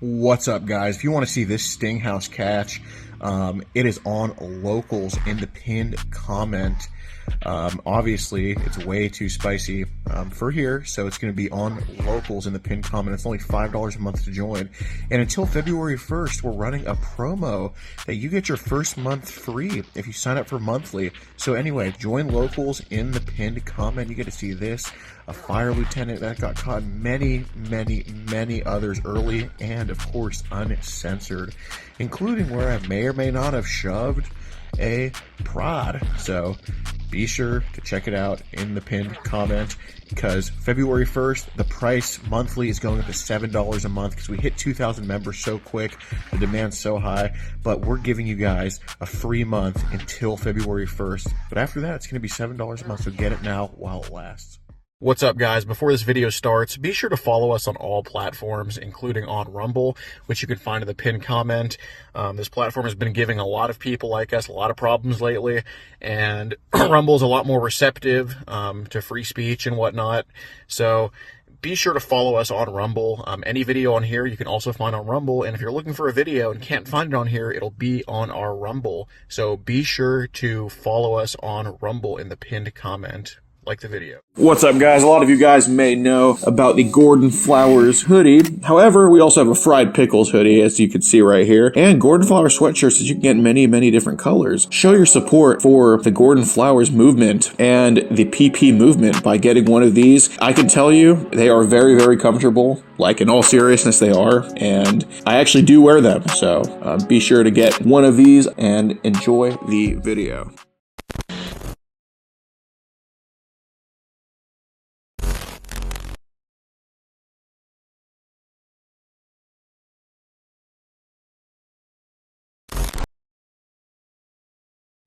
What's up, guys? If you want to see this Stinghouse catch, it is on Locals in the pinned comment. Obviously, it's way too spicy for here, so it's going to be on Locals in the pinned comment. It's only $5 a month to join. And until February 1st, we're running a promo that you get your first month free if you sign up for monthly. So anyway, join Locals in the pinned comment. You get to see this, a fire lieutenant that got caught, many others early, and of course uncensored, including where I may or may not have shoved a prod. So be sure to check it out in the pinned comment, because February 1st, the price monthly is going up to $7 a month because we hit 2,000 members so quick, the demand's so high, but we're giving you guys a free month until February 1st. But after that, it's going to be $7 a month, so get it now while it lasts. What's up, guys? Before this video starts, be sure to follow us on all platforms, including on Rumble, which you can find in the pinned comment. This platform has been giving a lot of people like us a lot of problems lately, and Rumble is a lot more receptive to free speech and whatnot. So be sure to follow us on Rumble. Any video on here you can also find on Rumble, and if you're looking for a video and can't find it on here, it'll be on our Rumble. So be sure to follow us on Rumble in the pinned comment. Like the video. What's up, guys? A lot of you guys may know about the Gordon Flowers hoodie. However, we also have a Fried Pickles hoodie, as you can see right here, and Gordon Flowers sweatshirts that you can get in many different colors. Show your support for the Gordon Flowers movement and the PP movement by getting one of these. I can tell you, they are very comfortable. Like, in all seriousness, they are, and I actually do wear them. So be sure to get one of these and enjoy the video.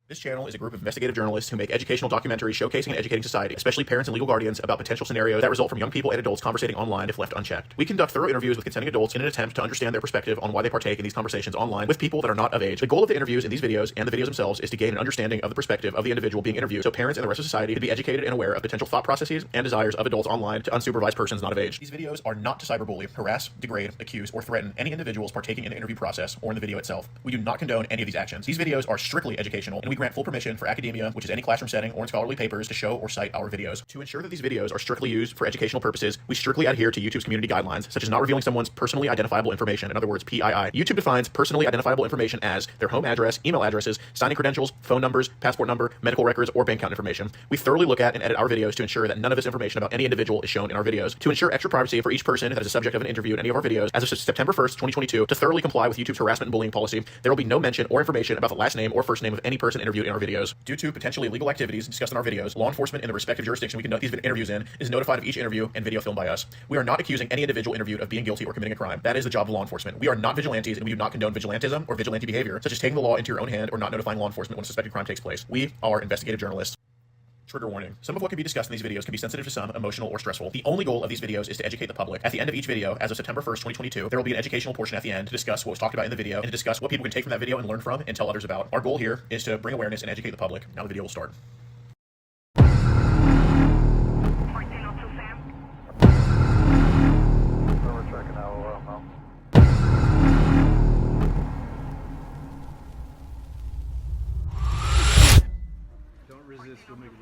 This channel is a group of investigative journalists who make educational documentaries showcasing and educating society, especially parents and legal guardians, about potential scenarios that result from young people and adults conversating online if left unchecked. We conduct thorough interviews with consenting adults in an attempt to understand their perspective on why they partake in these conversations online with people that are not of age. The goal of the interviews in these videos and the videos themselves is to gain an understanding of the perspective of the individual being interviewed, so parents and the rest of society can be educated and aware of potential thought processes and desires of adults online to unsupervised persons not of age. These videos are not to cyberbully, harass, degrade, accuse, or threaten any individuals partaking in the interview process or in the video itself. We do not condone any of these actions. These videos are strictly educational, and we grant full permission for academia, which is any classroom setting or in scholarly papers, to show or cite our videos. To ensure that these videos are strictly used for educational purposes, we strictly adhere to YouTube's community guidelines, such as not revealing someone's personally identifiable information, in other words, PII. YouTube defines personally identifiable information as their home address, email addresses, signing credentials, phone numbers, passport number, medical records, or bank account information. We thoroughly look at and edit our videos to ensure that none of this information about any individual is shown in our videos. To ensure extra privacy for each person that is a subject of an interview in any of our videos, as of September 1st, 2022, to thoroughly comply with YouTube's harassment and bullying policy, there will be no mention or information about the last name or first name of any person interviewed in our videos. Due to potentially illegal activities discussed in our videos, law enforcement in the respective jurisdiction we conduct these interviews in is notified of each interview and video filmed by us. We are not accusing any individual interviewed of being guilty or committing a crime. That is the job of law enforcement. We are not vigilantes, and we do not condone vigilantism or vigilante behavior, such as taking the law into your own hand or not notifying law enforcement when a suspected crime takes place. We are investigative journalists. Trigger warning. Some of what can be discussed in these videos can be sensitive to some, emotional, or stressful. The only goal of these videos is to educate the public. At the end of each video, as of September 1st, 2022, there will be an educational portion at the end to discuss what was talked about in the video and to discuss what people can take from that video and learn from and tell others about. Our goal here is to bring awareness and educate the public. Now the video will start. Don't resist, you'll make it.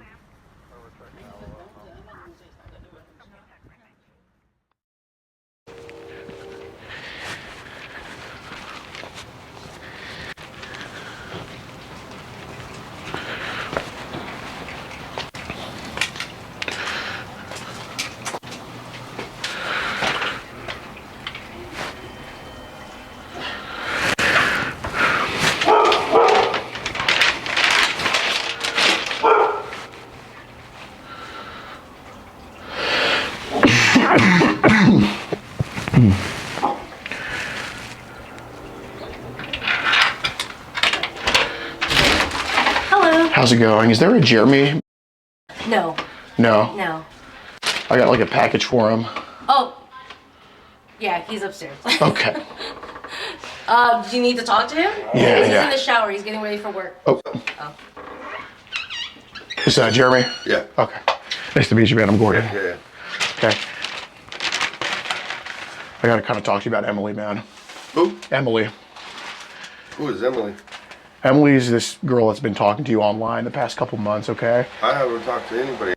Hello. How's it going? Is there a Jeremy? No. No. No. I got like a package for him. Oh. Yeah, he's upstairs. Okay. Do you need to talk to him? Yeah, He's yeah. in the shower. He's getting ready for work. Oh. Oh. Is that Jeremy? Yeah. Okay. Nice to meet you, man. I'm Gordon. Yeah. Okay. got to kind of talk to you about Emily, man. Who? Emily. Who is Emily? Emily's this girl that's been talking to you online the past couple months, okay? I haven't talked to anybody.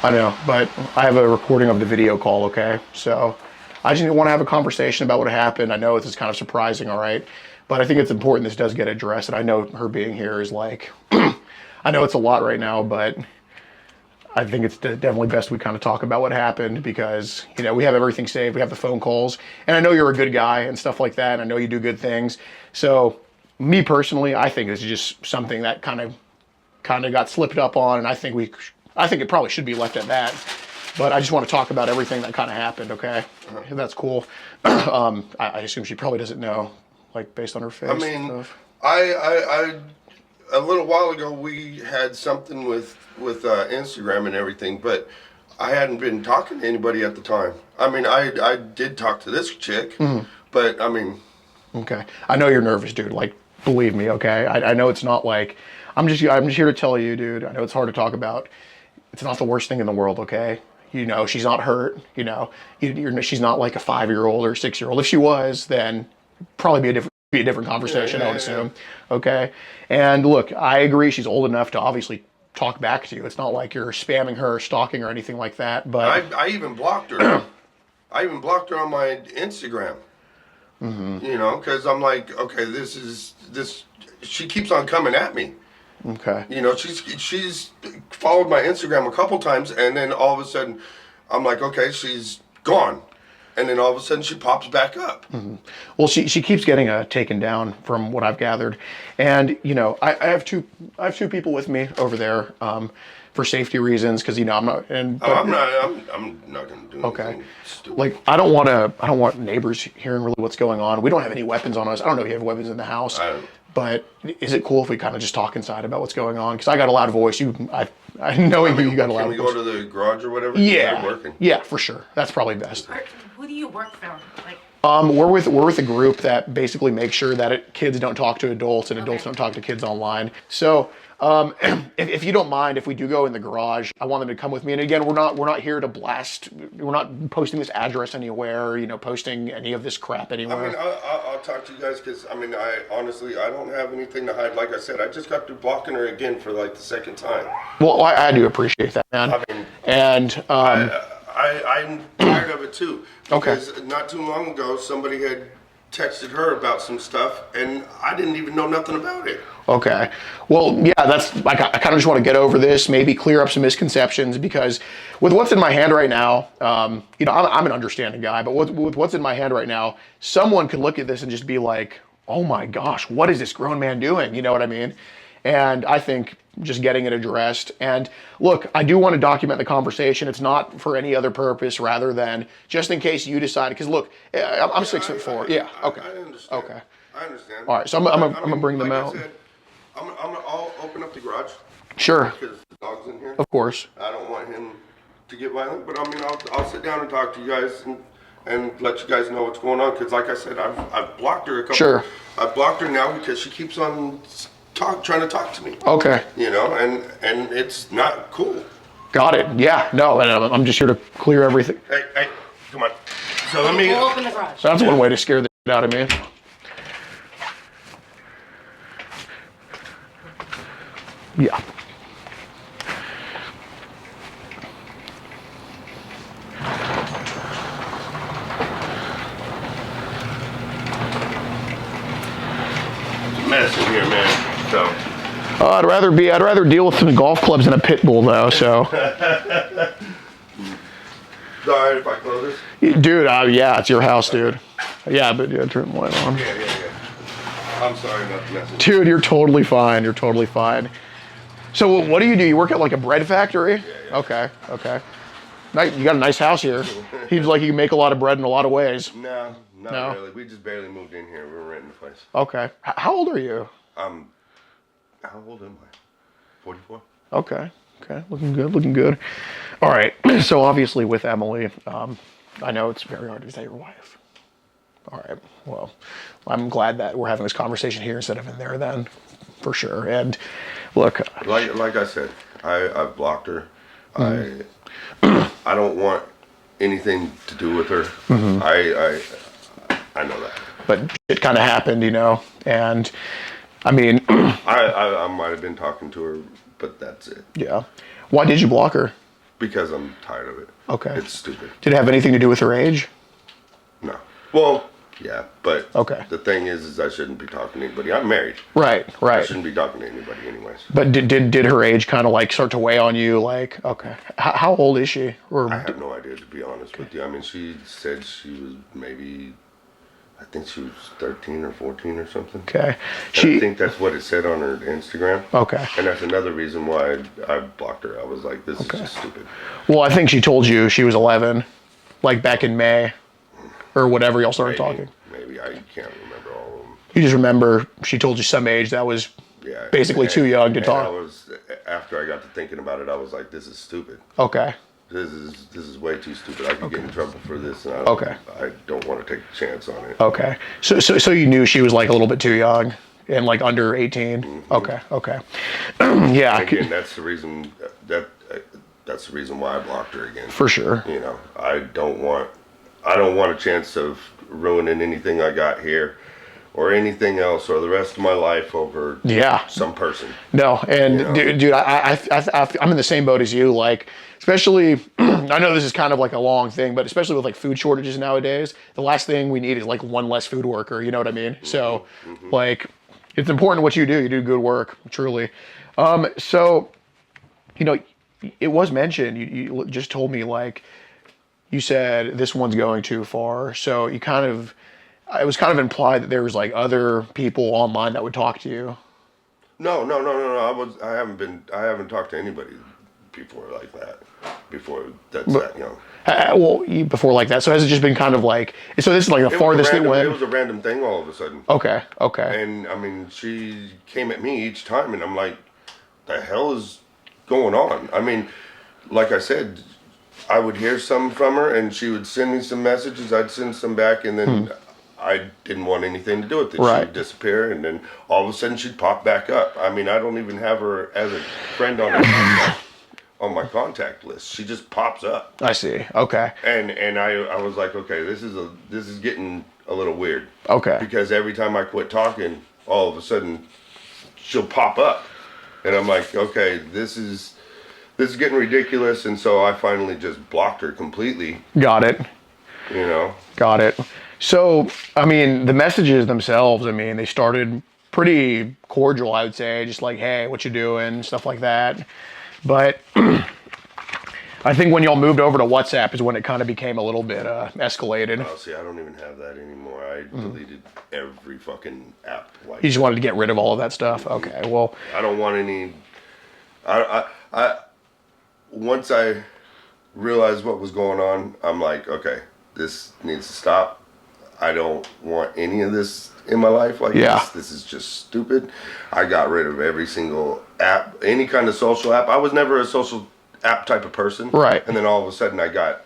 I know, but I have a recording of the video call, okay? So I just want to have a conversation about what happened. I know this is kind of surprising, all right? But I think it's important this does get addressed. And I know her being here is like, I know it's a lot right now, but I think it's definitely best we kind of talk about what happened because, you know, we have everything saved. We have the phone calls. And I know you're a good guy and stuff like that. And I know you do good things. So me personally, I think this is just something that kind of got slipped up on. And I think it probably should be left at that. But I just want to talk about everything that kind of happened, okay? If that's cool. I assume she probably doesn't know, like, based on her face. I mean, I a little while ago we had something with Instagram and everything, but I hadn't been talking to anybody at the time. I mean, I did talk to this chick, but I mean. Okay. I know you're nervous, dude. Like, believe me, okay? I know it's not like, I'm just here to tell you, dude. I know it's hard to talk about. It's not the worst thing in the world, okay? You know, she's not hurt, you know. She's not like a 5-year-old or 6-year-old. If she was, then probably be a different conversation, I would assume. Okay? And look, I agree she's old enough to obviously talk back to you. It's not like you're spamming her, stalking or anything like that, but I even blocked her. I even blocked her on my Instagram. You know, because I'm like, okay, this. She keeps on coming at me. Okay. You know, she's followed my Instagram a couple times, and then all of a sudden, I'm like, okay, she's gone, and then all of a sudden she pops back up. Well, she keeps getting taken down from what I've gathered, and you know, I have two people with me over there for safety reasons because you know I'm not going to do anything stupid. Like I don't want neighbors hearing really what's going on. We don't have any weapons on us. I don't know if you have weapons in the house. But is it cool if we kind of just talk inside about what's going on? Because I got a loud voice. I knowing you got a loud voice. Can we go to the garage or whatever? Yeah, working. Yeah, for sure. That's probably best. Who do you work for? Like, we're with a group that basically makes sure that kids don't talk to adults and adults don't talk to kids online. So if you don't mind, if we do go in the garage, I want them to come with me. And again, we're not here to blast. We're not posting this address anywhere. You know, posting any of this crap anywhere. I mean, I'll talk to you guys because I mean, I honestly don't have anything to hide. Like I said, I just got through blocking her again for like the second time. Well, I do appreciate that, man. I mean, and I'm tired of it too. Okay. Because not too long ago, somebody had texted her about some stuff, and I didn't even know nothing about it. Okay. Well, yeah, that's like I kind of just want to get over this, maybe clear up some misconceptions because with what's in my hand right now, you know, I'm an understanding guy, but with what's in my hand right now, someone could look at this and just be like, oh my gosh, what is this grown man doing? You know what I mean? And I think just getting it addressed. And look, I do want to document the conversation. It's not for any other purpose rather than just in case you decide. Because look, I'm 6'4". Yeah. Okay. I understand. Okay. I understand. All right. So I'm gonna bring them out. I'll open up the garage. Sure. Because the dog's in here. Of course. I don't want him to get violent, but I mean, I'll sit down and talk to you guys and let you guys know what's going on. Because like I said, I've blocked her a couple. Sure. I've blocked her now because she keeps on trying to talk to me. Okay. You know, and it's not cool. Got it. Yeah. No, and I'm just here to clear everything. Hey, come on. So let me. we'll open the garage. That's one way to scare the shit out of me. Yeah. Mess in here, man. So. I'd rather deal with some golf clubs than a pit bull, though. So. Sorry if I close this. Dude, yeah, it's your house, dude. Yeah, but yeah, turn the light on. Yeah. I'm sorry about the message. Dude, you're totally fine. You're totally fine. So what do? You work at like a bread factory? Yeah. Okay. You got a nice house here. Seems like you can make a lot of bread in a lot of ways. No, not really. We just barely moved in here. We were renting the place. Okay. How old are you? How old am I? 44. Okay. Looking good. All right. So obviously with Emily, I know it's very hard to say your wife. All right. Well, I'm glad that we're having this conversation here instead of in there then, for sure. And look. Like I said, I've blocked her. I don't want anything to do with her. I know that. But it kind of happened, you know, and I mean, I might have been talking to her, but that's it. yeah. Why did you block her? Because I'm tired of it. Okay. It's stupid. Did it have anything to do with her age? No. Well, yeah, but Okay. the thing is I shouldn't be talking to anybody. I'm married. Right, I right. shouldn't be talking to anybody anyways. But did her age kind of like start to weigh on you? Like, okay, how old is she? Or I have no idea, to be honest with you. I mean, she said she was maybe, I think she was 13 or 14 or something. okay, I think that's what it said on her Instagram. Okay. And that's another reason why I blocked her. I was like, this is just stupid. Well, I think she told you she was 11, like back in May, or whatever y'all started Maybe, talking. maybe I can't remember all of them. You just remember she told you some age that was Yeah. basically too young to and talk. I was, after I got to thinking about it, I was like, this is stupid. Okay. This is way too stupid. I could get in trouble for this, and Okay. I don't want to take a chance on it. Okay. So you knew she was like a little bit too young and like under 18. Mm-hmm. Okay. Okay. Yeah. Again, that's the reason that's the reason why I blocked her again. For sure. You know, I don't want a chance of ruining anything I got here, or anything else, or the rest of my life over Yeah. some person. No, and You know? dude, I'm in the same boat as you. Like, especially, I know this is kind of like a long thing, but especially with like food shortages nowadays, the last thing we need is like one less food worker. You know what I mean? So, like, it's important what you do. You do good work, truly. So, you know, it was mentioned. You just told me like, you said this one's going too far. So you kind of, it was kind of implied that there was like other people online that would talk to you. No. I haven't talked to anybody before like that. Before that's that young. Well, before like that. So has it just been kind of like, so this is like the farthest it went? It was a random thing all of a sudden. Okay. Okay. And I mean, she came at me each time, and I'm like, the hell is going on? I mean, like I said, I would hear some from her, and she would send me some messages. I'd send some back, and then I didn't want anything to do with it. Right. She'd disappear, and then all of a sudden she'd pop back up. I mean, I don't even have her as a friend on my contact list. She just pops up, I see. Okay. and I was like, okay, this is getting a little weird. Okay. Because every time I quit talking, all of a sudden she'll pop up, and I'm like, okay, this is getting ridiculous. And so I finally just blocked her completely. Got it. You know. Got it. So, I mean, the messages themselves, I mean, they started pretty cordial, I would say, just like, hey, what you doing, stuff like that. But I think when y'all moved over to WhatsApp is when it kind of became a little bit escalated. Oh, see, I don't even have that anymore. I deleted every fucking app. Like, You just wanted to get rid of all of that stuff. Okay, well, I don't want any. I once I realized what was going on, I'm like, okay, this needs to stop. I don't want any of this in my life like Yeah. this. This is just stupid. I got rid of every single app, any kind of social app. I was never a social app type of person. Right. And then all of a sudden I got,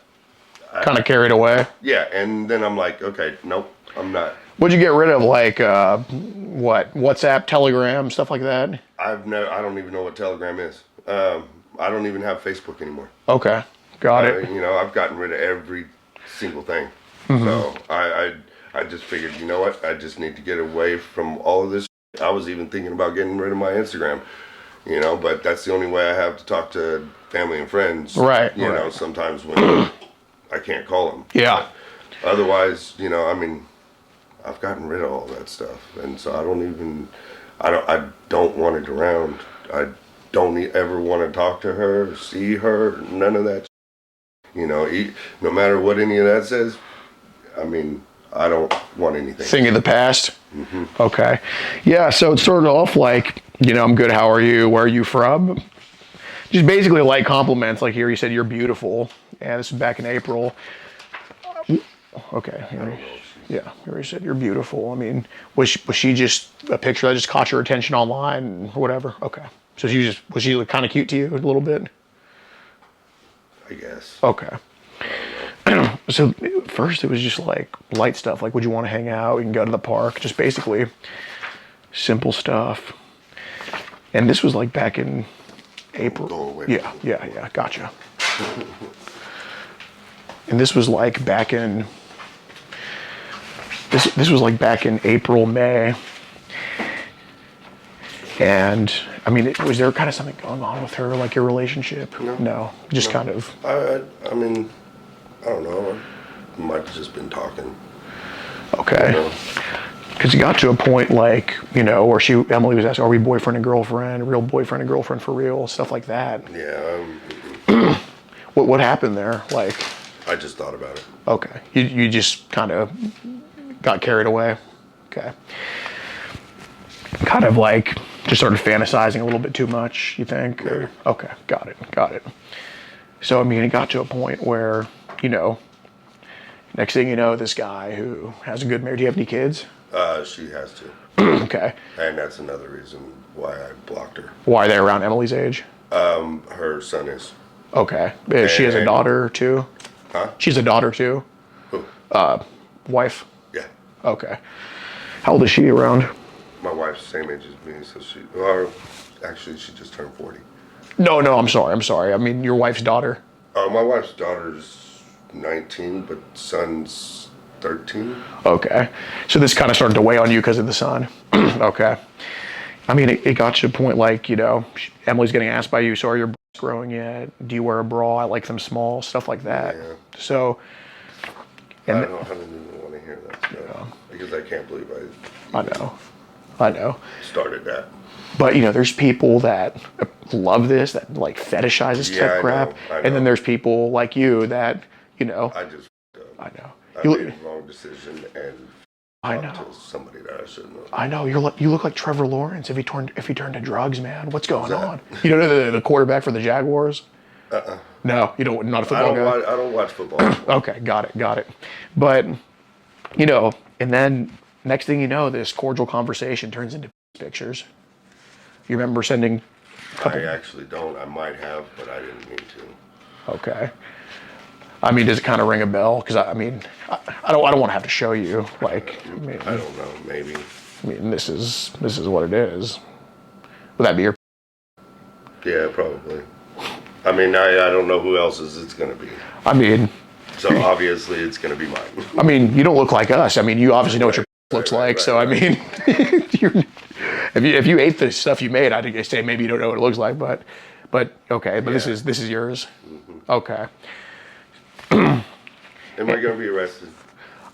kind of carried away. yeah, and then I'm like, okay, nope, I'm not. What'd you get rid of? Like, what? WhatsApp, Telegram, stuff like that? I don't even know what Telegram is. I don't even have Facebook anymore. Okay, got it. You know, I've gotten rid of every single thing. Mm-hmm. So I just figured, you know what? I just need to get away from all of this. I was even thinking about getting rid of my Instagram, you know, but that's the only way I have to talk to family and friends. Right, You know, right. sometimes when I can't call them. Yeah. Otherwise, you know, I mean, I've gotten rid of all that stuff. And so I don't want it around. I don't ever want to talk to her, see her, none of that. You know, no matter what any of that says, I mean, I don't want anything. Thing of the past. Okay. Yeah, so it started off like, you know, I'm good, how are you, where are you from? Just basically light compliments, like here you said you're beautiful, and this is back in April. Okay. Here you said you're beautiful. I mean, was she just a picture that just caught your attention online or whatever? Okay. So was she kind of cute to you a little bit? I guess. Okay. So first it was just like light stuff, like would you want to hang out? We can go to the park. Just basically simple stuff. And this was like back in April. Go away. Yeah. Gotcha. and this was like back in this was like back in April, May. And I mean, was there kind of something going on with her, like your relationship? No, just kind of. I mean, I don't know. I might have just been talking. Okay. You know? Because it got to a point like, you know, where Emily was asking, are we boyfriend and girlfriend, real boyfriend and girlfriend for real, stuff like that. Yeah. What happened there? Like, I just thought about it. okay, you just kind of got carried away. Okay. Kind of like just started fantasizing a little bit too much, you think? Or, okay, got it. So, I mean, it got to a point where, you know, next thing you know, this guy who has a good marriage, do you have any kids? She has to. Okay. And that's another reason why I blocked her. Why are they around Emily's age? Her son is. Okay. She has a daughter too? Huh? She's a daughter too? Who? Wife? Yeah. Okay. How old is she around? My wife's the same age as me, so or actually, she just turned 40. No, I'm sorry. I mean, your wife's daughter. My wife's daughter's 19, but son's 13. Okay. So this kind of started to weigh on you because of the son. Okay. I mean, it got to a point like, you know, Emily's getting asked by you, so are your breasts growing yet? Do you wear a bra? I like them small, stuff like that. Yeah. So. I don't even want to hear that stuff because I can't believe I know. started that. But, you know, there's people that love this, that like fetishize this Yeah, tech I crap. know. And then there's people like you that, you know. I just I know. I made a wrong decision and I talked know. to somebody that I shouldn't have. I know. You look like Trevor Lawrence if he turned to drugs, man. What's going on? You don't know the quarterback for the Jaguars? No, you don't. Not a football guy. I don't watch football. Okay, got it. But, you know, and then next thing you know, this cordial conversation turns into pictures. You remember sending a couple? I actually don't. I might have, but I didn't mean to. Okay. I mean, does it kind of ring a bell? Because I mean, I don't want to have to show you. Like, I don't know. Maybe. I mean, this is what it is. Would that be your? Yeah, probably. I mean, I don't know who else's it's gonna be. I mean. So obviously, it's gonna be mine. I mean, you don't look like us. I mean, you obviously know what your looks like. So I mean, if you ate the stuff you made, I'd say maybe you don't know what it looks like. But okay. But this is yours. Mm-hmm. Okay. Am I gonna be arrested?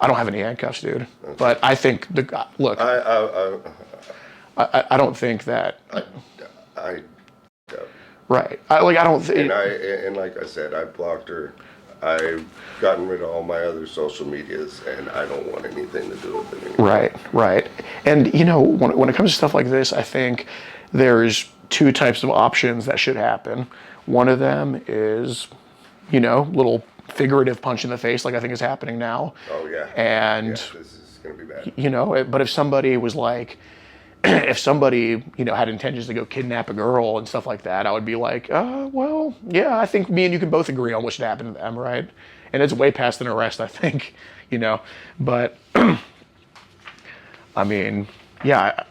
I don't have any handcuffs, dude. Okay. But I think look. I don't think that. Right. I don't think. And like I said, I blocked her. I've gotten rid of all my other social medias, and I don't want anything to do with it anymore. Right. And you know, when it comes to stuff like this, I think there's two types of options that should happen. One of them is, you know, little figurative punch in the face, like I think is happening now. Oh yeah. And this is gonna be bad. You know, but if somebody was like, if somebody, you know, had intentions to go kidnap a girl and stuff like that, I would be like, well, yeah, I think me and you can both agree on what should happen to them, right? And it's way past an arrest, I think, you know. But, I mean, yeah,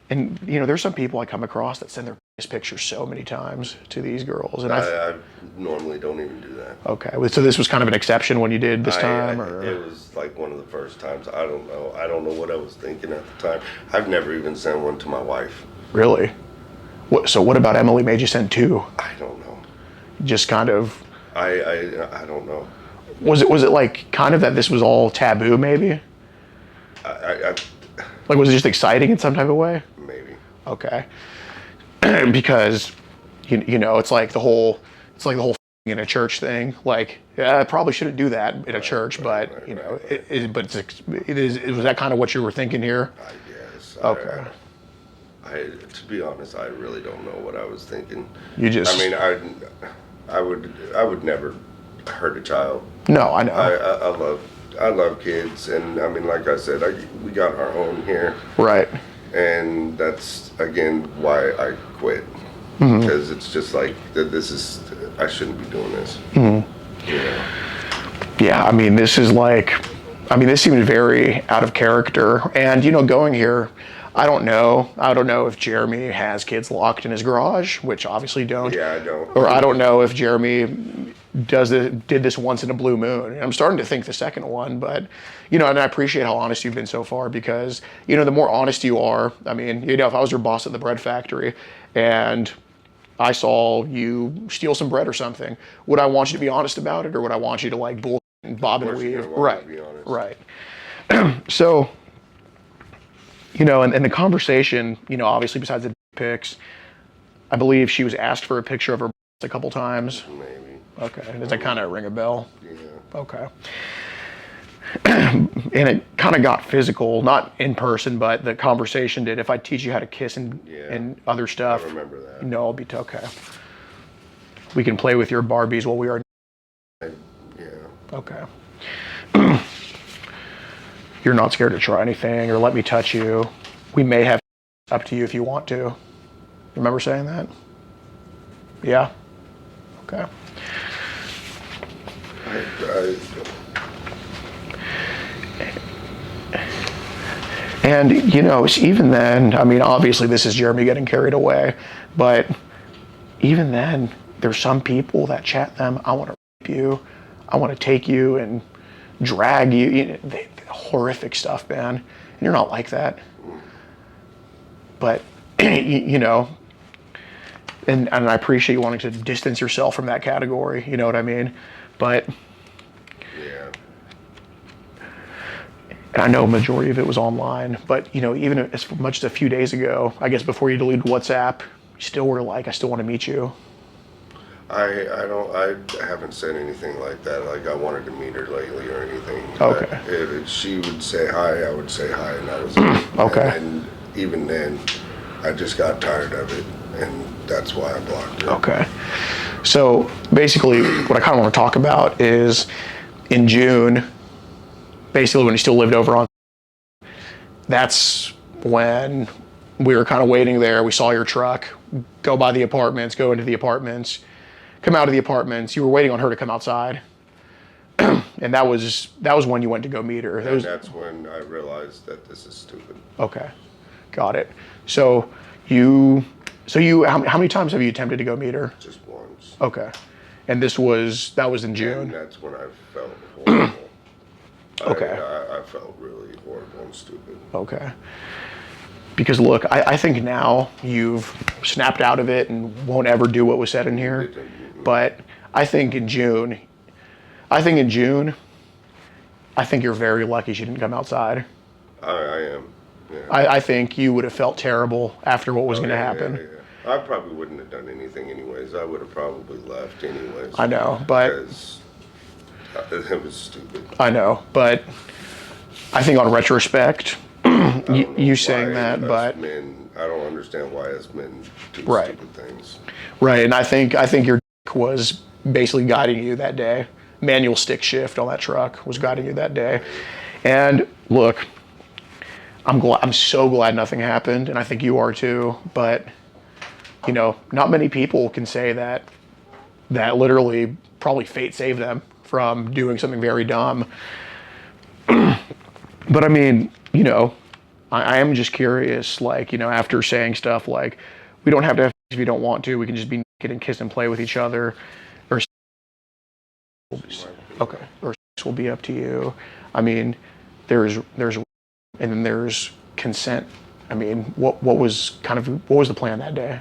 and, you know, there's some people I come across that send their pictures so many times to these girls. And I normally don't even do that. Okay, so this was kind of an exception when you did this time? Or? It was like one of the first times. I don't know what I was thinking at the time. I've never even sent one to my wife. Really? So what about Emily made you send two? I don't know. Just kind of... I don't know. Was it like kind of that this was all taboo, maybe? Like, was it just exciting in some type of way? Maybe. Okay. Because, you know, it's like the whole in a church thing. Like, yeah, I probably shouldn't do that in a church, but you know, was that kind of what you were thinking here? I guess. Okay. To be honest, I really don't know what I was thinking. You just. I mean, I would never hurt a child. No, I know. I love kids, and I mean, like I said, we got our own here. Right. And that's again why I quit, because it's just like I shouldn't be doing this. Mm-hmm. You know? Yeah, I mean, this seemed very out of character. And you know, going here, I don't know if Jeremy has kids locked in his garage, which obviously don't. Yeah, I don't. Or I don't know if Jeremy did this once in a blue moon. And I'm starting to think the second one, but and I appreciate how honest you've been so far, because the more honest you are, I mean, if I was your boss at the bread factory and I saw you steal some bread or something, would I want you to be honest about it, or would I want you to like bull and bob and weave? Right, right. So, and the conversation, obviously besides the pics, I believe she was asked for a picture of her a couple times. Maybe. Okay. Does that kind of ring a bell? Yeah. Okay. And it kind of got physical, not in person, but the conversation did. If I teach you how to kiss and other stuff, I remember that. No, I'll be okay. We can play with your Barbies while we are. Yeah. Okay. You're not scared to try anything or let me touch you. We may have up to you if you want to. Remember saying that? Yeah? Okay. And, even then, I mean, obviously this is Jeremy getting carried away, but even then, there's some people that chat them, I want to rape you, I want to take you and drag you, horrific stuff, man. And you're not like that. But, and I appreciate you wanting to distance yourself from that category, you know what I mean? But, yeah. and I know a majority of it was online, but, even as much as a few days ago, I guess before you deleted WhatsApp, you still were like, I still want to meet you. I haven't said anything like that, like I wanted to meet her lately or anything. Okay. If she would say hi, I would say hi, and that was it. Okay. And even then, I just got tired of it, and that's why I blocked her. Okay. So basically, what I kind of want to talk about is in June, basically when you still lived over on, that's when we were kind of waiting there. We saw your truck go by the apartments, go into the apartments, come out of the apartments. You were waiting on her to come outside. And that was when you went to go meet her. And that's when I realized that this is stupid. Okay. Got it. So how many times have you attempted to go meet her? Just once. Okay. And that was in June? And that's when I felt horrible. Okay. I felt really horrible and stupid. Okay. Because look, I think now you've snapped out of it and won't ever do what was said in here. But I think in June, I think you're very lucky she didn't come outside. I am. Yeah. I think you would have felt terrible after what was going to happen. Yeah. I probably wouldn't have done anything anyways. I would have probably left anyways. I know, but because it was stupid. I know, but I think on retrospect, you saying that, but men, I don't understand why us men do stupid things. Right, and I think your dick was basically guiding you that day. Manual stick shift on that truck was guiding you that day. And look, I'm so glad nothing happened, and I think you are too. But not many people can say that literally probably fate saved them from doing something very dumb. But I mean, I am just curious, like, after saying stuff like, we don't have to have sex if you don't want to, we can just be naked and kiss and play with each other, or okay, or sex will be up to you. I mean, there's and then there's consent. I mean, what was the plan that day?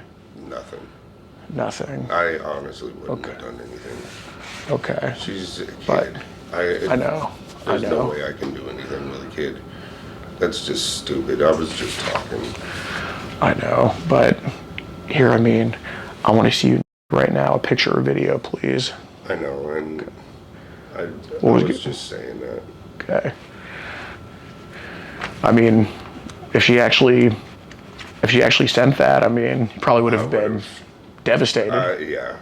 Nothing. I honestly wouldn't have done anything. Okay. She's a kid. But I know. There's no way I can do anything with a kid. That's just stupid. I was just talking. I know, but here, I mean, I want to see you right now. A picture or video, please. I know, and I was just saying that. Okay. I mean, if she actually sent that, I mean, you probably would have been devastated. Yeah.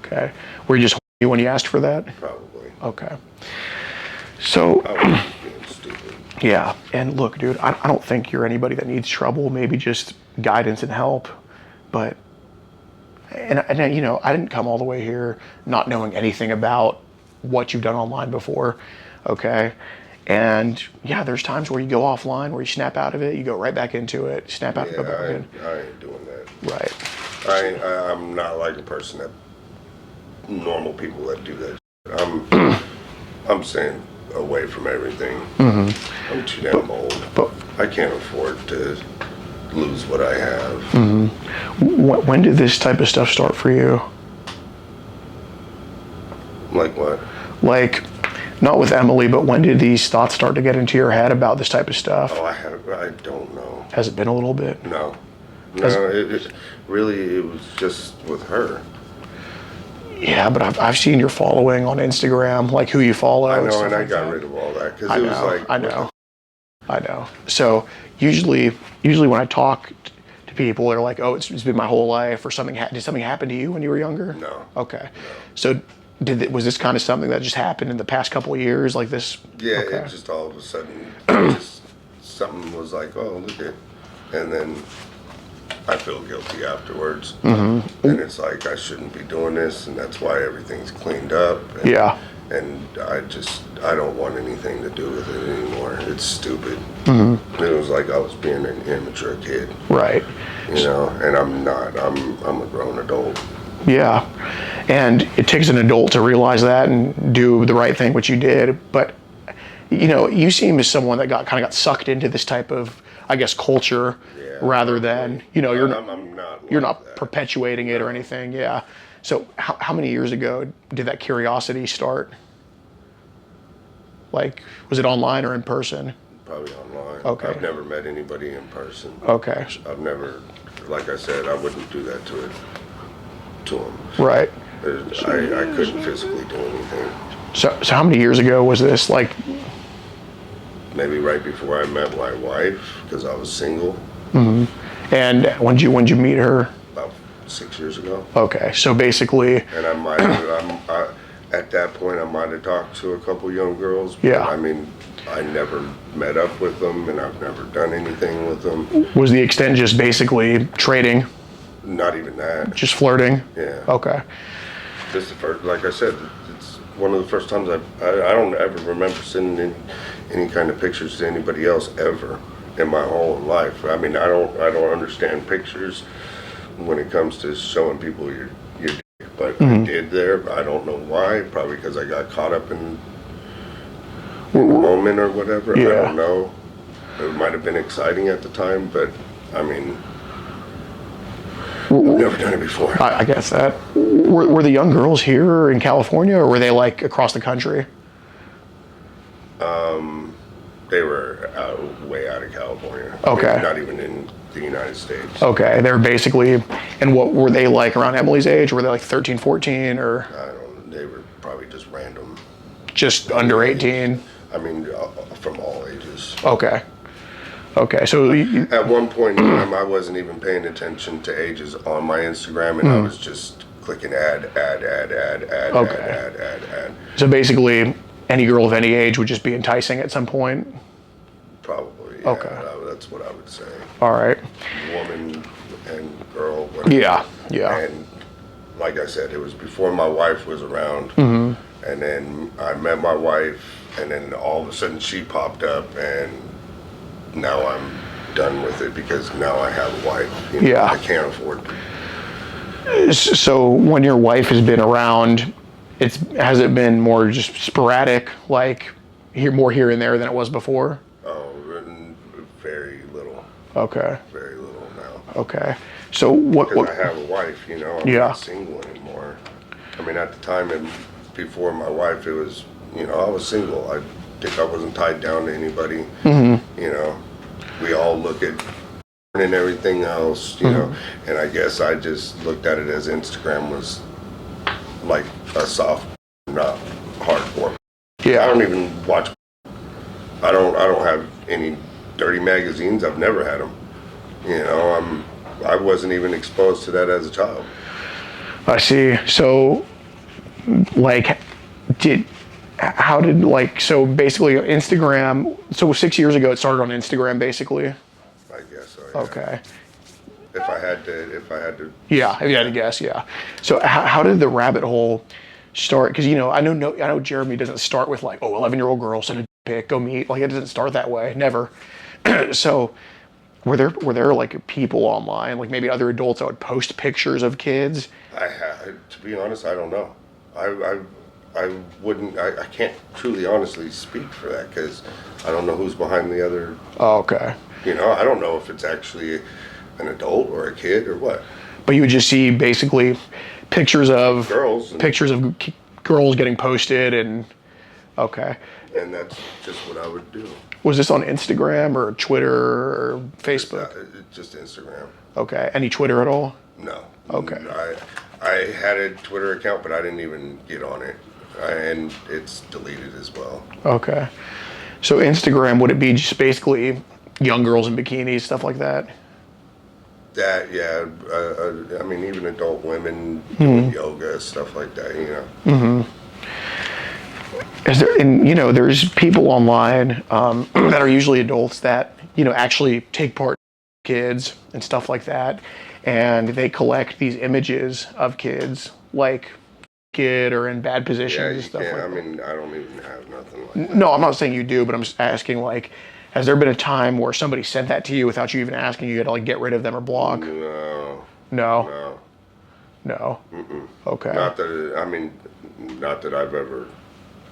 Okay. Were you just horny when you asked for that? Probably. Okay. So. I was being stupid. Yeah, and look, dude, I don't think you're anybody that needs trouble. Maybe just guidance and help. But, and I didn't come all the way here not knowing anything about what you've done online before. Okay. And yeah, there's times where you go offline, where you snap out of it, you go right back into it, snap out, go back in. I ain't doing that. Right. I'm not like a person that normal people that do that. I'm staying away from everything. I'm too damn old. But I can't afford to lose what I have. when did this type of stuff start for you? Like what? Like, not with Emily, but when did these thoughts start to get into your head about this type of stuff? Oh, I don't know. Has it been a little bit? No. Has- No, it was just with her. Yeah, but I've seen your following on Instagram, like who you follow. I know, stuff and I like got that. rid of all that because I it know, was like, I know. I know. So usually when I talk to people, they're like, "Oh, it's been my whole life," or something. Did something happen to you when you were younger? No. Okay. So was this kind of something that just happened in the past couple of years, like this? Yeah, Okay. it just all of a sudden, just something was like, oh, look at, and then I feel guilty afterwards, and it's like I shouldn't be doing this, and that's why everything's cleaned up. And, Yeah. And I don't want anything to do with it anymore. It's stupid. It was like I was being an immature kid, Right. you know, and I'm not. I'm a grown adult. Yeah. And it takes an adult to realize that and do the right thing, which you did. But, you know, you seem as someone that kind of got sucked into this type of, I guess, culture Yeah, rather than, you know, I'm not. you're like not that. perpetuating it or anything. Yeah. So how many years ago did that curiosity start? Like, was it online or in person? Probably online. Okay. I've never met anybody in person. Okay. I've never, like I said, I wouldn't do that to them. Right. I couldn't physically do anything. So how many years ago was this? Like, Maybe right before I met my wife, because I was single, and when you meet her? about 6 years ago. Okay. So basically, And at that point, I might have talked to a couple young girls. But Yeah. I mean, I never met up with them, and I've never done anything with them. was the extent just basically trading, Not even that. just flirting? Yeah. Okay. This is the first, like I said, it's one of the first times I don't ever remember sending any kind of pictures to anybody else ever in my whole life. I mean, I don't understand pictures when it comes to showing people your dick, but I did there. But I don't know why. Probably because I got caught up in the moment or whatever. I Yeah. don't know. It might have been exciting at the time, but I mean, I've never done it before. I guess that. Were the young girls here in California, or were they like across the country? They were way out of California. Okay. Not even in the United States. Okay, they were basically, and what were they like around Emily's age? Were they like 13, 14, or I don't. They were probably just random. just under 18? I mean, from all ages. Okay. Okay, so At one point in time, I wasn't even paying attention to ages on my Instagram, and I was just clicking ad. Okay. So basically, any girl of any age would just be enticing at some point? Probably. Yeah, Okay. That's what I would say. All right. Woman and girl. Whatever. Yeah, yeah. And like I said, it was before my wife was around. And then I met my wife, and then all of a sudden she popped up, and now I'm done with it because now I have a wife. You know, Yeah. I can't afford to. So when your wife has been around, has it been more just sporadic, like more here and there than it was before? Oh, very little. Okay. Very little now. Okay. So what? Because I have a wife, you know, I'm Yeah. not single anymore. I mean, at the time, before my wife, it was, you know, I was single. I think I wasn't tied down to anybody. You know, we all look at and everything else, you know, and I guess I just looked at it as Instagram was like a soft, not hardcore. I Yeah. don't even watch. I don't have any dirty magazines. I've never had them. You know, I wasn't even exposed to that as a child. I see. So, like, how did so basically Instagram? So 6 years ago, it started on Instagram, basically. I guess so. Yeah. Okay. If I had to. Yeah, if you had to guess, yeah. So how did the rabbit hole start? Because I know Jeremy doesn't start with like, oh, 11-year-old girl send a pic, go meet. Like it doesn't start that way, never. So were there like people online, like maybe other adults that would post pictures of kids? To be honest, I don't know. I wouldn't. I can't truly, honestly speak for that because I don't know who's behind the other. Oh, okay. You know, I don't know if it's actually an adult or a kid or what. But you would just see basically pictures of Girls. girls getting posted and okay. And that's just what I would do. Was this on Instagram or Twitter or Facebook? Just Instagram. Okay. Any Twitter at all? No. Okay. I had a Twitter account, but I didn't even get on it, and it's deleted as well. Okay. So Instagram, would it be just basically young girls in bikinis, stuff like that? That, yeah. I mean, even adult women doing yoga, stuff like that. You know. Is there, and you know, there's people online that are usually adults that, you know, actually take part in kids and stuff like that, and they collect these images of kids like kid or in bad positions Yeah, and you stuff can't. like I that. mean, I don't even have nothing like that. No, I'm not saying you do, but I'm just asking, like, has there been a time where somebody sent that to you without you even asking, you had to like get rid of them or block? No. No. No. No. Okay. Not that. I mean, not that I've ever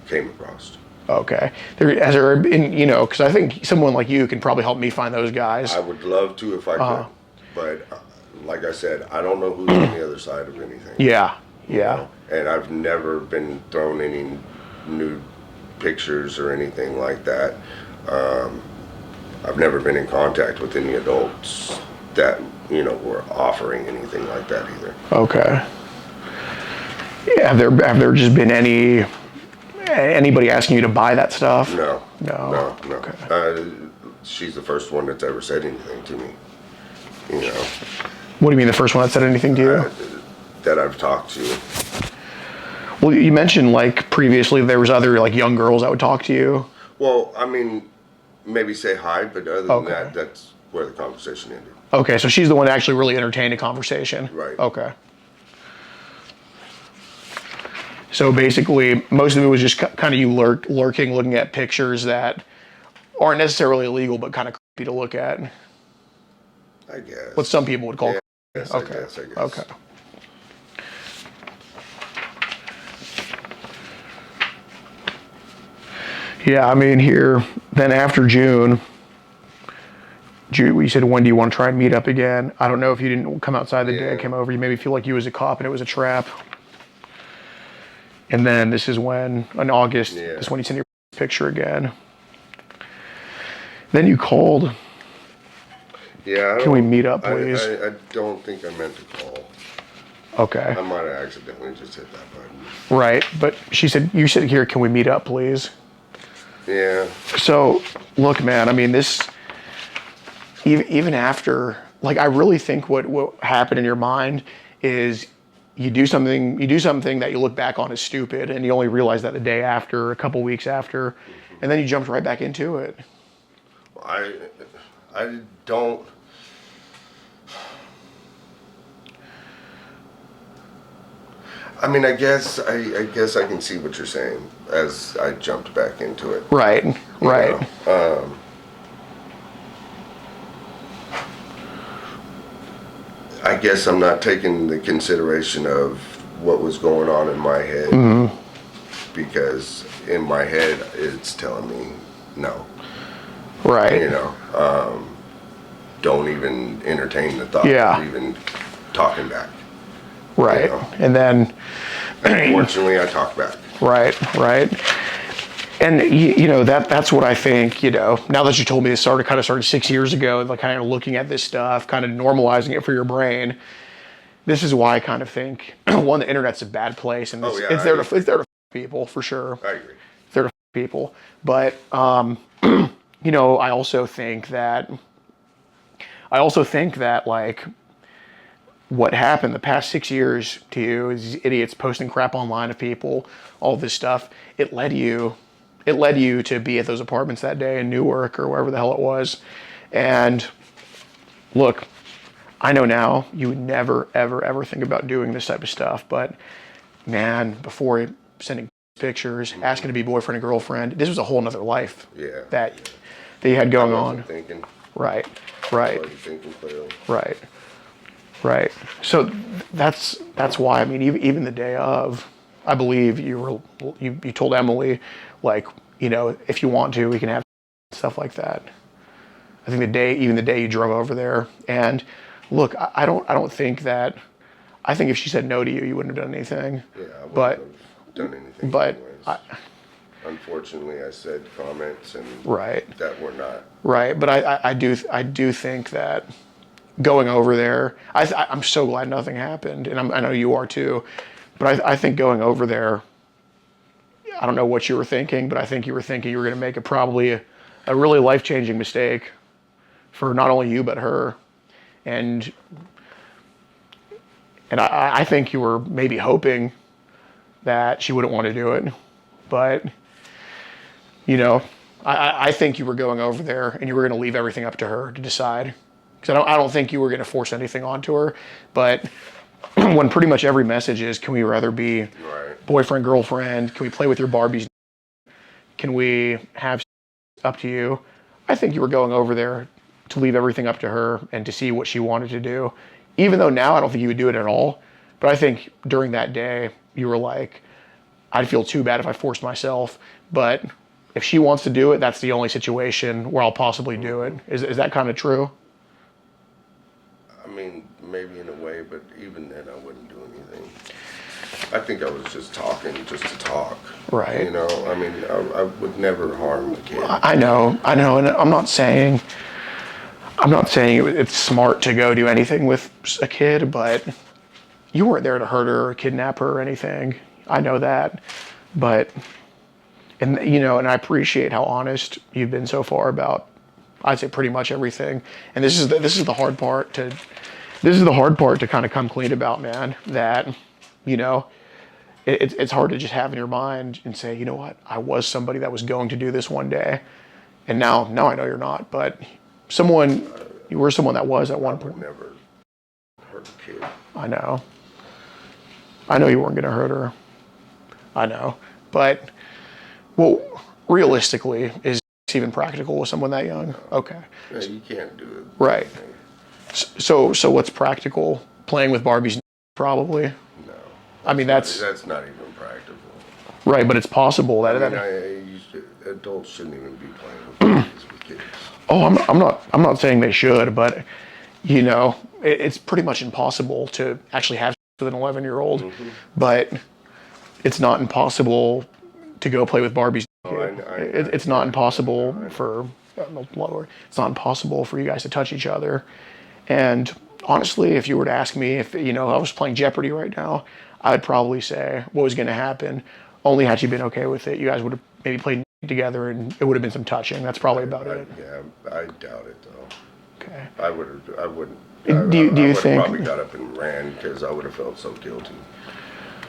came across. Okay. Has there been, you know, because I think someone like you can probably help me find those guys. I would love to if I could, but like I said, I don't know who's on the other side of anything. Yeah. you Yeah. know? And I've never been thrown any nude pictures or anything like that. I've never been in contact with any adults that, you know, were offering anything like that either. Okay. Yeah, have there just been anybody asking you to buy that stuff? No. No. No. Okay. She's the first one that's ever said anything to me. You know, What do you mean the first one that said anything to you? that I've talked to. Well, you mentioned like previously there was other like young girls that would talk to you. Well, I mean, maybe say hi, but other than Okay. that, that's where the conversation ended. Okay, so she's the one that actually really entertained a conversation. Right. Okay. So basically, most of it was just kind of you lurking, looking at pictures that aren't necessarily illegal, but kind of creepy to look at. I guess. What some people would call. Yeah, yes, Okay. I guess. Okay. Yeah, I mean here. Then after June, you said, when do you want to try and meet up again? I don't know if you didn't come outside the day I Yeah. came over. You made me feel like you was a cop and it was a trap. And then this is when, in August, Yeah. this is when you send your picture again. Then you called. Yeah. Can we meet up, please? I don't think I meant to call. Okay. I might have accidentally just hit that button. Right. But you said, here, can we meet up, please? Yeah. So, look, man, I mean, this, even after, like, I really think what happened in your mind is you do something that you look back on as stupid, and you only realize that the day after, a couple weeks after, and then you jumped right back into it. I don't. I mean, I guess I can see what you're saying as I jumped back into it. Right, right. You know? I guess I'm not taking the consideration of what was going on in my head, because in my head it's telling me no. Right. You know, don't even entertain the thought Yeah. of even talking back. Right. You know. And then, Unfortunately, I talk back. right. And you know, that's what I think, you know, now that you told me this started 6 years ago, like kind of looking at this stuff, kind of normalizing it for your brain. This is why I kind of think, one, the internet's a bad place, and Oh, yeah, it's there to f people for sure. I agree. It's there to f people. But you know, I also think that like what happened the past 6 years to you is these idiots posting crap online of people, all this stuff, it led you to be at those apartments that day in Newark or wherever the hell it was. And look, I know now you would never, ever, ever think about doing this type of stuff, but man, before sending pictures, asking to be boyfriend and girlfriend, this was a whole nother life Yeah. that you had going I on. wasn't thinking. Right. I wasn't thinking clearly. Right. So that's why, I mean, even the day of, I believe you told Emily, like, you know, if you want to, we can have stuff like that. I think even the day you drove over there, and look, I don't think that. I think if she said no to you, you wouldn't have done anything. Yeah, I wouldn't but have done anything. but anyways. Unfortunately, I said comments and right. that were not. Right, but I do think that going over there, I'm so glad nothing happened, and I know you are too. But I think going over there, I don't know what you were thinking, but I think you were thinking you were going to make probably a really life-changing mistake for not only you but her, and I think you were maybe hoping that she wouldn't want to do it, but you know, I think you were going over there and you were going to leave everything up to her to decide, because I don't think you were going to force anything onto her, but when pretty much every message is, can we rather be Right. boyfriend, girlfriend? Can we play with your Barbies? Can we have up to you? I think you were going over there to leave everything up to her and to see what she wanted to do. Even though now I don't think you would do it at all. But I think during that day, you were like, I'd feel too bad if I forced myself. But if she wants to do it, that's the only situation where I'll possibly do it. Is that kind of true? I mean, maybe in a way, but even then I wouldn't do anything. I think I was just talking just to talk. Right. You know, I mean, I would never harm the kid. I know, and I'm not saying it's smart to go do anything with a kid, but you weren't there to hurt her or kidnap her or anything. I know that, but, and you know, and I appreciate how honest you've been so far about, I'd say, pretty much everything. And this is the hard part to kind of come clean about, man. That, you know, it's hard to just have in your mind and say, you know what, I was somebody that was going to do this one day, and now I know you're not. But you were someone that was at one point. Never hurt a kid. I know you weren't going to hurt her. I know, but well, realistically, is it even practical with someone that young? Okay. Yeah, you can't do it. Right. So what's practical? Playing with Barbies, probably. No. I mean, that's not even practical. right, but it's possible that. Adults shouldn't even be playing with kids. Oh, I'm not saying they should, but you know, it's pretty much impossible to actually have with an 11-year-old. Mm-hmm. But it's not impossible to go play with Barbies. It's not impossible for it's not impossible for you guys to touch each other. And honestly, if you were to ask me if, you know, I was playing Jeopardy right now, I'd probably say what was going to happen. Only had you been okay with it, you guys would have maybe played together and it would have been some touching. That's probably about it. Yeah, I doubt it though. Okay. I wouldn't. Do you think? Probably got up and ran because I would have felt so guilty.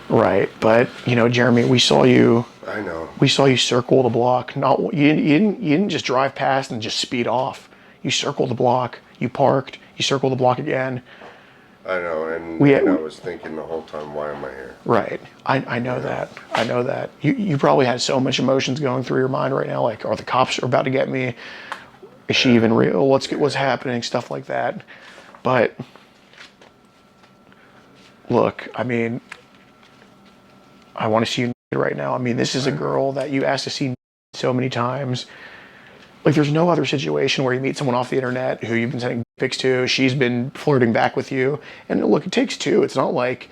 Right, but you know, Jeremy, we saw you. I know. We saw you circle the block. You didn't just drive past and just speed off. You circled the block. You parked. You circled the block again. I know, and I was thinking the whole time, why am I here? Right. I know that. I know that. You probably had so much emotions going through your mind right now, like, are the cops about to get me? Is she even real? What's happening? Stuff like that. But look, I mean, I want to see you right now. I mean, this is a girl that you asked to see so many times. Like, there's no other situation where you meet someone off the internet who you've been sending pics to. She's been flirting back with you, and look, it takes two. It's not like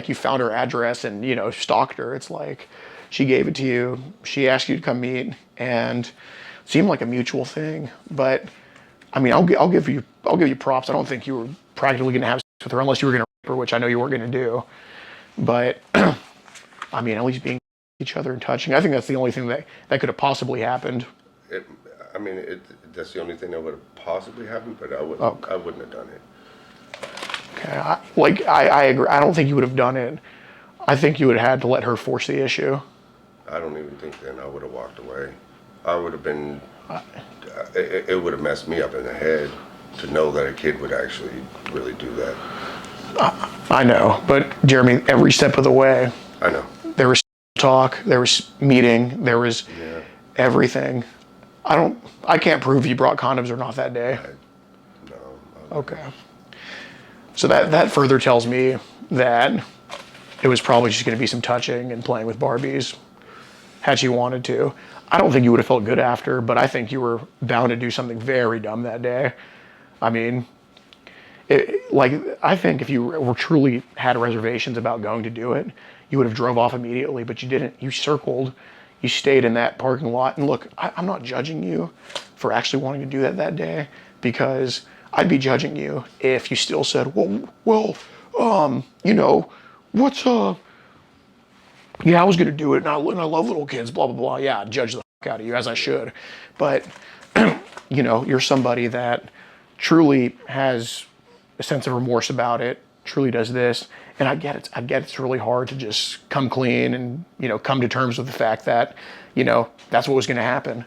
you found her address and, you know, stalked her. It's like she gave it to you. She asked you to come meet, and it seemed like a mutual thing. But I mean, I'll give you props. I don't think you were practically going to have sex with her unless you were going to rape her, which I know you weren't going to do. But I mean, at least being each other and touching. I think that's the only thing that could have possibly happened. That's the only thing that would have possibly happened, but I wouldn't have done it. Okay, I agree. I don't think you would have done it. I think you would have had to let her force the issue. I don't even think then I would have walked away. I would have been. It would have messed me up in the head to know that a kid would actually really do that. I know, but Jeremy, every step of the way. I know. There was talk. There was meeting. There was everything. I can't prove you brought condoms or not that day. No. Okay. So that further tells me that it was probably just going to be some touching and playing with Barbies had she wanted to. I don't think you would have felt good after, but I think you were bound to do something very dumb that day. I mean, I think if you were truly had reservations about going to do it, you would have drove off immediately, but you didn't. You circled, you stayed in that parking lot. And look, I'm not judging you for actually wanting to do that day, because I'd be judging you if you still said, well, you know, what's, yeah, I was going to do it, and I love little kids, blah, blah, blah. Yeah, I'd judge the fuck out of you, as I should. But, you know, you're somebody that truly has a sense of remorse about it, truly does this. And I get it. I get it's really hard to just come clean and, you know, come to terms with the fact that, you know, that's what was going to happen.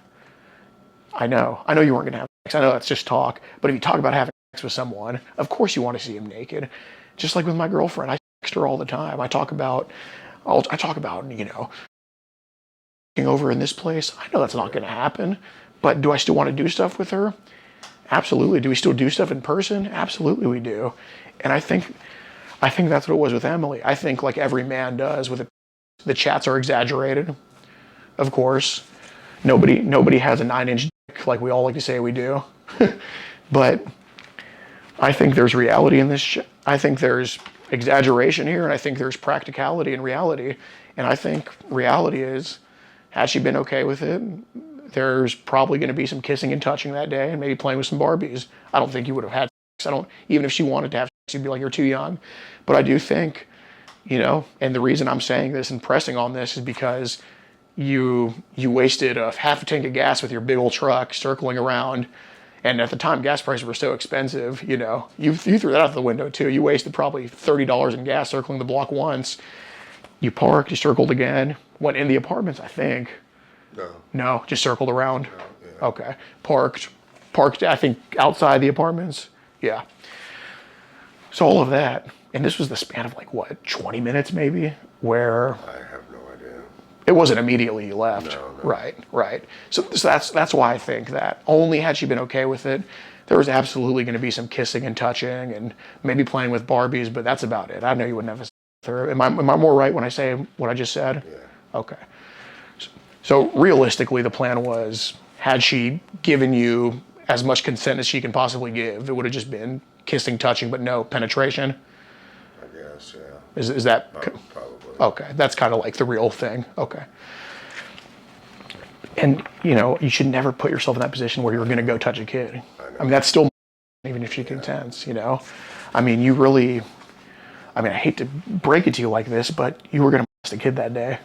I know you weren't going to have sex. I know that's just talk. But if you talk about having sex with someone, of course you want to see him naked. Just like with my girlfriend, I text her all the time. I talk about, you know, being over in this place. I know that's not going to happen, but do I still want to do stuff with her? Absolutely. Do we still do stuff in person? Absolutely we do. And I think that's what it was with Emily. I think like every man does with the chats are exaggerated. Of course, nobody has a 9-inch dick like we all like to say we do. But I think there's reality in this. I think there's exaggeration here, and I think there's practicality in reality. And I think reality is, had she been okay with it, there's probably going to be some kissing and touching that day, and maybe playing with some Barbies. I don't think you would have had sex. Even if she wanted to have sex, you'd be like, you're too young. But I do think, you know, and the reason I'm saying this and pressing on this is because you wasted a half a tank of gas with your big old truck circling around. And at the time, gas prices were so expensive, you know, you threw that out the window too. You wasted probably $30 in gas circling the block once. You parked, you circled again, went in the apartments, I think. No, just circled around. No, yeah. Okay. Parked, I think, outside the apartments. Yeah. So all of that. And this was the span of like, what, 20 minutes maybe? Where I have no idea. it wasn't immediately you left. No. Right. So that's why I think that only had she been okay with it, there was absolutely going to be some kissing and touching and maybe playing with Barbies, but that's about it. I know you wouldn't have a sex with her. Am I more right when I say what I just said? Yeah. Okay. So realistically, the plan was, had she given you as much consent as she can possibly give, it would have just been kissing, touching, but no penetration. I guess, yeah. Is that Probably. okay? That's kind of like the real thing. Okay. And you know, you should never put yourself in that position where you're going to go touch a kid. I mean, that's still, even if she consents. You know, I mean, you really. I mean, I hate to break it to you like this, but you were going to molest a kid that day.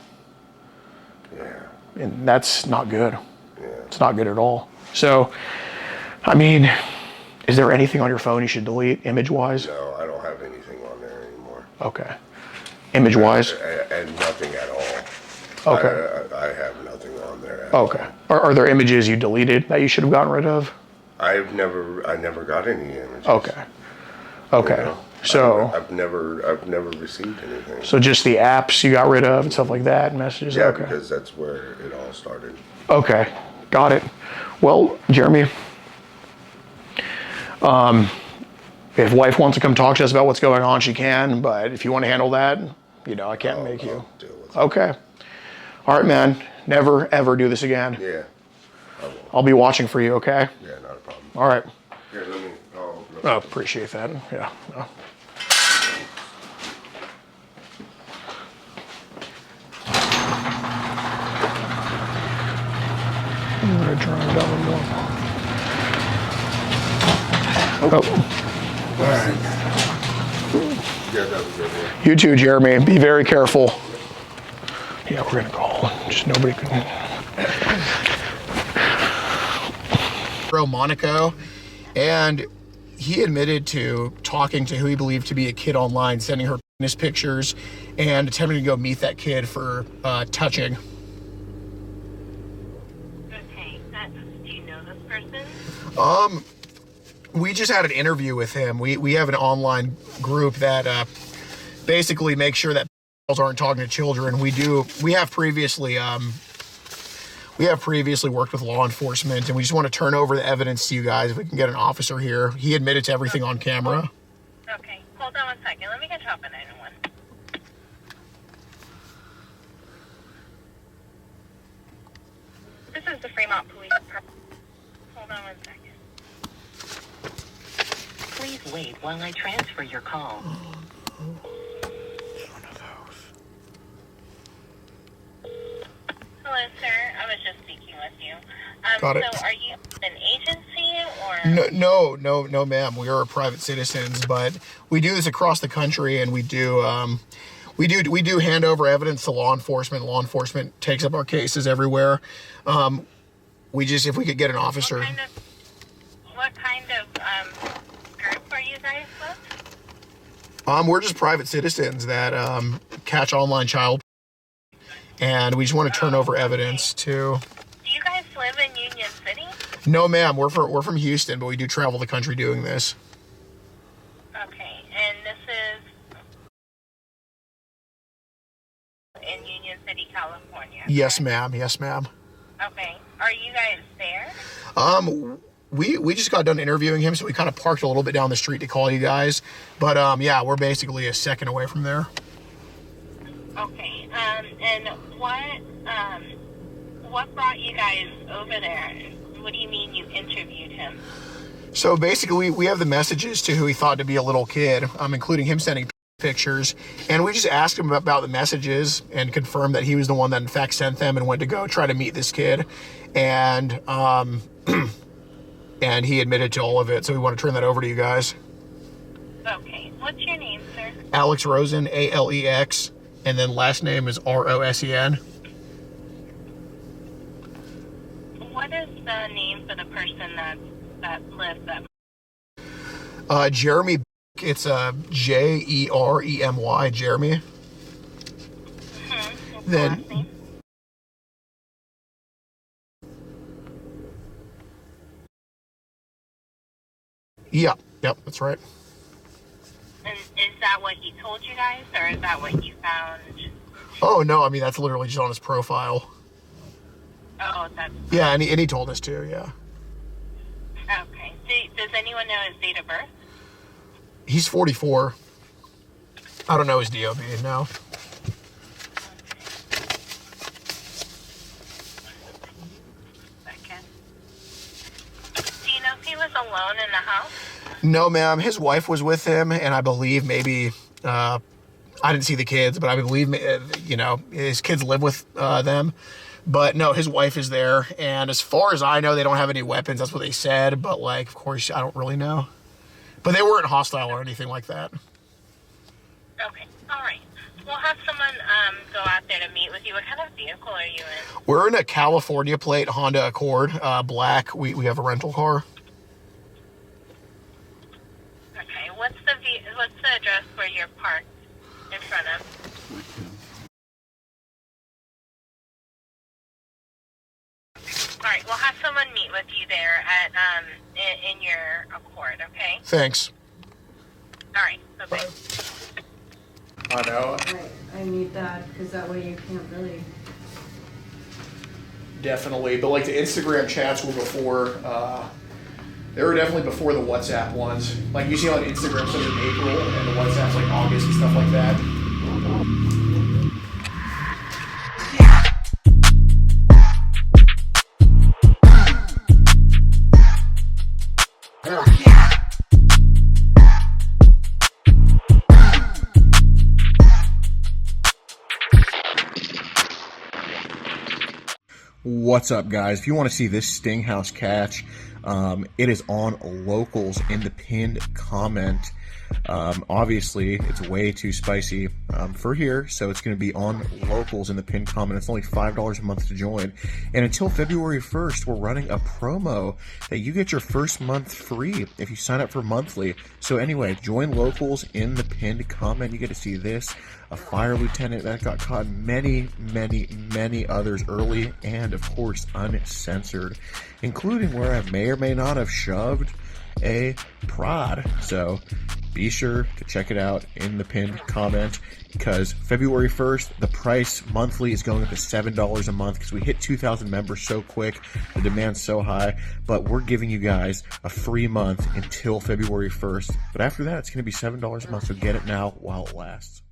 Yeah. And that's not good. Yeah. It's not good at all. So, I mean, is there anything on your phone you should delete image-wise? No, I don't have anything on there anymore. Okay. Image-wise? And nothing at all. Okay. I have nothing on there at all. Okay. Are there images you deleted that you should have gotten rid of? I never got any images. Okay. You know? So I've never received anything. so just the apps you got rid of and stuff like that, and messages? Yeah, Okay. because that's where it all started. Okay. Got it. Well, Jeremy, if wife wants to come talk to us about what's going on, she can, but if you want to handle that, you know, I can't make you. I'll deal with it. Okay. All right, man. Never, ever do this again. Yeah. I will. I'll be watching for you, okay? Yeah, not a problem. All right. Here, let me. Oh, appreciate that. Yeah. No. I'm going to drive down the more. Oh. All right. Yeah, that was good. Yeah. You too, Jeremy. Be very careful. Yeah, we're going to call. Just nobody can. Monaco, and he admitted to talking to who he believed to be a kid online, sending her penis pictures, and attempting to go meet that kid for touching. Okay, do you know this person? We just had an interview with him. We have an online group that basically makes sure that girls aren't talking to children. We have previously worked with law enforcement, and we just want to turn over the evidence to you guys if we can get an officer here. He admitted to everything on camera. Okay, hold on one second. Let me get you off at 911. is the Fremont Police Department. Hold on 1 second. Please wait while I transfer your call. Hello, sir. I was just speaking with you. Got it. So are you an agency or? No, ma'am. We are private citizens, but we do this across the country, and we do hand over evidence to law enforcement. Law enforcement takes up our cases everywhere. If we could get an officer. What kind of group are you guys with? We're just private citizens that catch online child, and we just want to turn over evidence to. Do you guys live in Union City? No, ma'am. We're from Houston, but we do travel the country doing this. Okay, and this is in Union City, California. Yes, correct? ma'am. Yes, ma'am. Okay. Are you guys there? We just got done interviewing him, so we kind of parked a little bit down the street to call you guys. But yeah, we're basically a second away from there. Okay. And what brought you guys over there? What do you mean you interviewed him? So basically, we have the messages to who he thought to be a little kid, including him sending pictures, and we just asked him about the messages and confirmed that he was the one that in fact sent them and went to go try to meet this kid, and and he admitted to all of it. So we want to turn that over to you guys. Okay. What's your name, sir? Alex Rosen, Alex, and then last name is Rosen. What is the name for the person that lives at? Jeremy. It's Jeremy, Jeremy. What's the Then last name? Yep, that's right. And is that what he told you guys, or is that what you found? Oh no, I mean that's literally just on his profile. Oh, that's Yeah, and he told us to. Yeah, okay. Does anyone know his date of birth? he's 44. I don't know his DOB. No. Second. Do you know if he was alone in the house? No, ma'am. His wife was with him, and I believe maybe I didn't see the kids, but I believe his kids live with them. But no, his wife is there, and as far as I know, they don't have any weapons. That's what they said. But of course, I don't really know. But they weren't hostile or anything like that. Okay. All right. We'll have someone go out there to meet with you. What kind of vehicle are you in? We're in a California plate Honda Accord, black. We have a rental car. Okay. What's the address where you're parked in front of? All right. We'll have someone meet with you there at in your Accord. Okay. Thanks. All right. Bye-bye. I know. Right, I need that, because that way you can't really. Definitely, but the Instagram chats were before. They were definitely before the WhatsApp ones. You see on Instagram stuff in April, and the WhatsApp's August and stuff like that. What's up, guys? If you want to see this Sting House catch, it is on Locals in the pinned comment. Obviously, it's way too spicy for here, so it's going to be on Locals in the pinned comment. It's only $5 a month to join. And until February 1st, we're running a promo that you get your first month free if you sign up for monthly. So anyway, join Locals in the pinned comment. You get to see this, a fire lieutenant that got caught, many others early, and of course uncensored, including where I may or may not have shoved a prod. So be sure to check it out in the pinned comment, because February 1st, the price monthly is going up to $7 a month because we hit 2,000 members so quick, the demand's so high, but we're giving you guys a free month until February 1st. But after that, it's going to be $7 a month, so get it now while it lasts.